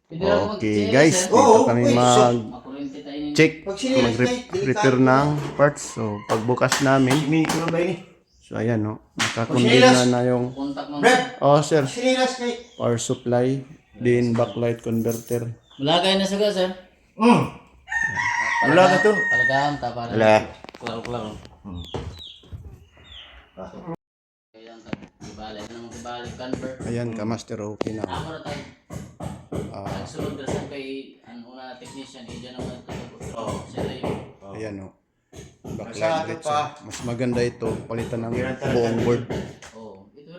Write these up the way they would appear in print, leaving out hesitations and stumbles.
Okay guys, dito kami mag-check, mag-repair ng parts. So pagbukas namin, so ayan no, nakakondena na yung sir, power supply, din backlight converter. Wala kayo na saga, sir? Wala ka to. Talagaan, tapos. Wala. Klaro. Ibalik na naman ibalik convert. Ayan ka master, okay na. Ako na tayo. Nagsulod na sa kay una technician, diyan naman ito. Sila yun. Ayan no, backlight light siya. Mas maganda ito, palitan ng buong board.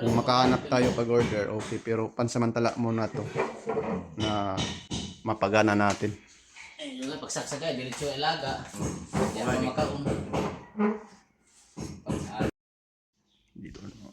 Kung makahanap tayo pag order, okay, pero pansamantala muna to na mapagana natin. Yung pagsaksagay, diretso ilaga. Yan pa makaroon. Dito no.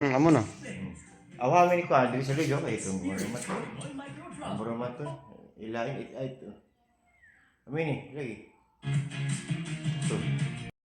Amo na. Awamin ko diri sa ligo kay itong muramat. Muramat to. Ilain it ay to. Amini, lagi. So,